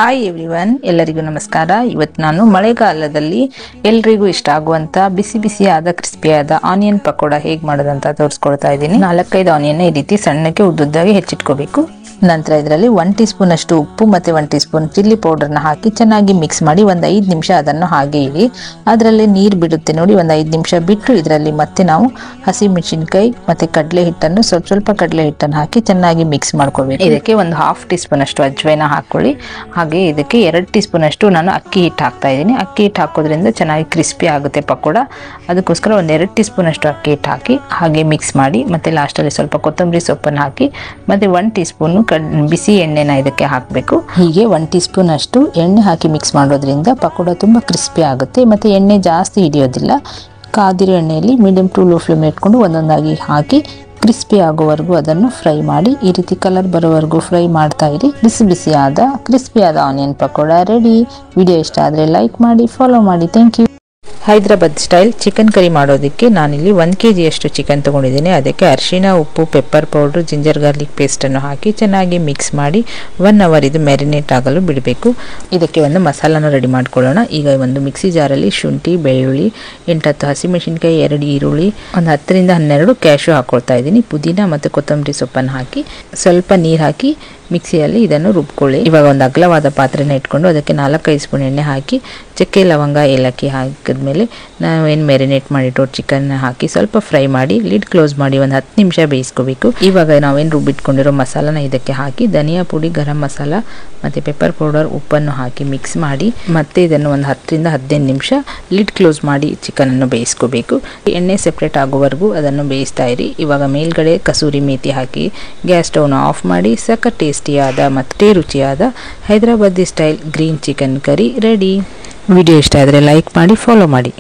Hi everyone, ಎಲ್ಲರಿಗೂ ನಮಸ್ಕಾರ. ಇವತ್ತು ನಾನು ಮಳೆಗಾಲದಲ್ಲಿ ಎಲ್ರಿಗೂ ಇಷ್ಟ ಆಗುವಂತ ಬಿಸಿ ಬಿಸಿಯಾದ ಕ್ರಿಸ್ಪಿಯಾದ ಆನಿಯನ್ ಪಕೋಡ ಹೇಗೆ ಮಾಡೋದಂತ ತೋರಿಸ್ಕೊಡ್ತಾ ಇದ್ದೀನಿ. 4-5 ಆನಿಯನ್ ಈ ರೀತಿ ಸಣ್ಣಕ್ಕೆ ಉದ್ದುದ್ದಾಗಿ ಹೆಚ್ಚಿಟ್ಕೋಬೇಕು. ನಂತರ ಇದರಲ್ಲಿ 1 ಟೀ ಸ್ಪೂನ್ ಅಷ್ಟು ಉಪ್ಪು ಮತ್ತೆ 1 ಟೀ ಸ್ಪೂನ್ ಚಿಲ್ಲಿ ಪೌಡರ್ನ ಹಾಕಿ ಚೆನ್ನಾಗಿ ಮಿಕ್ಸ್ ಮಾಡಿ ಒಂದು 5 ನಿಮಿಷ ಅದನ್ನು ಹಾಗೆ ಇಡಿ. ಅದರಲ್ಲಿ ನೀರು ಬಿಡುತ್ತೆ ನೋಡಿ. ಒಂದು 5 ನಿಮಿಷ ಬಿಟ್ಟು ಇದರಲ್ಲಿ ಮತ್ತೆ ನಾವು ಹಸಿ ಮೆಣಸಿನಕಾಯಿ ಮತ್ತೆ ಕಡಲೆ ಹಿಟ್ಟನ್ನು ಸ್ವಲ್ಪ ಕಡಲೆ ಹಿಟ್ಟನ್ನು ಹಾಕಿ ಚೆನ್ನಾಗಿ ಮಿಕ್ಸ್ ಮಾಡ್ಕೋಬೇಕು. ಇದಕ್ಕೆ ಒಂದು 1/2 ಟೀ ಸ್ಪೂನ್ ಅಷ್ಟು ಅಜ್ವೈನ ಹಾಕೊಳ್ಳಿ. ಹಾಗೆ ಇದಕ್ಕೆ 2 ಟೀ ಸ್ಪೂನ್ ಅಷ್ಟು ನಾನು ಅಕ್ಕಿ ಹಿಟ್ಟು ಹಾಕ್ತಾ ಇದ್ದೀನಿ. ಅಕ್ಕಿ ಹಿಟ್ಟು ಹಾಕೋದ್ರಿಂದ ಚೆನ್ನಾಗಿ ಕ್ರಿಸ್ಪಿ ಆಗುತ್ತೆ ಪಕೋಡ. ಅದಕ್ಕೋಸ್ಕರ ಒಂದು 2 ಟೀ ಸ್ಪೂನ್ ಅಷ್ಟು ಅಕ್ಕಿ ಹಿಟ್ಟು ಹಾಕಿ ಹಾಗೆ ಮಿಕ್ಸ್ ಮಾಡಿ ಮತ್ತೆ ಲಾಸ್ಟಲ್ಲಿ ಸ್ವಲ್ಪ ಕೊತ್ತಂಬರಿ ಸೊಪ್ಪನ್ನು ಹಾಕಿ ಮತ್ತೆ 1 ಟೀ ಸ್ಪೂನ್ ಬಿಸಿ ಎಣ್ಣೆನ ಇದಕ್ಕೆ ಹಾಕಬೇಕು. ಹೀಗೆ 1 ಟೀ ಸ್ಪೂನ್ ಅಷ್ಟು ಎಣ್ಣೆ ಹಾಕಿ ಮಿಕ್ಸ್ ಮಾಡೋದ್ರಿಂದ ಪಕೋಡ ತುಂಬಾ ಕ್ರಿಸ್ಪಿ ಆಗುತ್ತೆ ಮತ್ತೆ ಎಣ್ಣೆ ಜಾಸ್ತಿ ಹಿಡಿಯೋದಿಲ್ಲ. ಕಾದಿರೋ ಎಣ್ಣೆಯಲ್ಲಿ ಮೀಡಿಯಂ ಟು ಲೋ ಫ್ಲೇಮ್ ಇಟ್ಕೊಂಡು ಒಂದೊಂದಾಗಿ ಹಾಕಿ ಕ್ರಿಸ್ಪಿ ಆಗೋವರೆಗೂ ಅದನ್ನು ಫ್ರೈ ಮಾಡಿ ಈ ರೀತಿ ಕಲರ್ ಬರೋವರೆಗೂ ಫ್ರೈ ಮಾಡ್ತಾ ಇರಿ. ಬಿಸಿ ಬಿಸಿಯಾದ ಕ್ರಿಸ್ಪಿಯಾದ ಆನಿಯನ್ ಪಕೋಡ ರೆಡಿ. ವಿಡಿಯೋ ಇಷ್ಟ ಆದರೆ ಲೈಕ್ ಮಾಡಿ, ಫಾಲೋ ಮಾಡಿ. Thank you. Hyderabad style chicken curry ಮಾಡೋದಕ್ಕೆ ನಾನಿಲ್ಲಿ 1 kg ಅಷ್ಟು ಚಿಕನ್ ತೊಗೊಂಡಿದ್ದೀನಿ. ಅದಕ್ಕೆ ಅರಿಶಿನ, ಉಪ್ಪು, ಪೆಪ್ಪರ್ ಪೌಡ್ರು, ಜಿಂಜರ್ ಗಾರ್ಲಿಕ್ ಪೇಸ್ಟನ್ನು ಹಾಕಿ ಚೆನ್ನಾಗಿ ಮಿಕ್ಸ್ ಮಾಡಿ 1 ಅವರ್ ಇದು ಮ್ಯಾರಿನೇಟ್ ಆಗಲು ಬಿಡಬೇಕು. ಇದಕ್ಕೆ ಒಂದು ಮಸಾಲಾನ ರೆಡಿ ಮಾಡ್ಕೊಳ್ಳೋಣ. ಈಗ ಒಂದು ಮಿಕ್ಸಿ ಜಾರಲ್ಲಿ ಶುಂಠಿ, ಬೆಳ್ಳುಳ್ಳಿ, 8-10 ಹಸಿಮೆಣಸಿನಕಾಯಿ, 2 ಈರುಳ್ಳಿ, ಒಂದು 10-12 ಕ್ಯಾಶು ಹಾಕೊಳ್ತಾ ಇದ್ದೀನಿ. ಪುದೀನ ಮತ್ತು ಕೊತ್ತಂಬರಿ ಸೊಪ್ಪನ್ನು ಹಾಕಿ ಸ್ವಲ್ಪ ನೀರು ಹಾಕಿ ಮಿಕ್ಸಿಯಲ್ಲಿ ಇದನ್ನು ರುಬ್ಕೊಳ್ಳಿ. ಇವಾಗ ಒಂದು ಅಗಲವಾದ ಪಾತ್ರೆನ ಇಟ್ಕೊಂಡು ಅದಕ್ಕೆ 4-5 ಸ್ಪೂನ್ ಎಣ್ಣೆ ಹಾಕಿ ಚಕ್ಕೆ, ಲವಂಗ, ಏಲಕ್ಕಿ ಹಾಕಿದ್ಮೇಲೆ ನಾವೇನು ಮ್ಯಾರಿನೇಟ್ ಮಾಡಿಟ್ಟು ಚಿಕನ್ ಹಾಕಿ ಸ್ವಲ್ಪ ಫ್ರೈ ಮಾಡಿ ಲಿಡ್ ಕ್ಲೋಸ್ ಮಾಡಿ ಒಂದು 10 ನಿಮಿಷ ಬೇಯಿಸ್ಕೋಬೇಕು. ಇವಾಗ ನಾವೇನು ರುಬ್ಬಿಟ್ಕೊಂಡಿರೋ ಮಸಾಲಾನ ಇದಕ್ಕೆ ಹಾಕಿ ಧನಿಯಾ ಪುಡಿ, ಗರಂ ಮಸಾಲ ಮತ್ತು ಪೆಪ್ಪರ್ ಪೌಡರ್, ಉಪ್ಪನ್ನು ಹಾಕಿ ಮಿಕ್ಸ್ ಮಾಡಿ ಮತ್ತೆ ಇದನ್ನು ಒಂದು 10-15 ನಿಮಿಷ ಲಿಡ್ ಕ್ಲೋಸ್ ಮಾಡಿ ಚಿಕನನ್ನು ಬೇಯಿಸ್ಕೋಬೇಕು. ಎಣ್ಣೆ ಸೆಪ್ರೇಟ್ ಆಗೋವರೆಗೂ ಅದನ್ನು ಬೇಯಿಸ್ತಾ ಇರಿ. ಇವಾಗ ಮೇಲ್ಗಡೆ ಕಸೂರಿ ಮೇಥಿ ಹಾಕಿ ಗ್ಯಾಸ್ ಸ್ಟವ್ನ ಆಫ್ ಮಾಡಿ ಸಖತ್ ಟೇಸ್ಟಿಯಾದ ಮತ್ತು ರುಚಿಯಾದ Hyderabadi style green chicken curry ready. Video ಇಷ್ಟ ಆದರೆ ಲೈಕ್ ಮಾಡಿ, ಫಾಲೋ ಮಾಡಿ.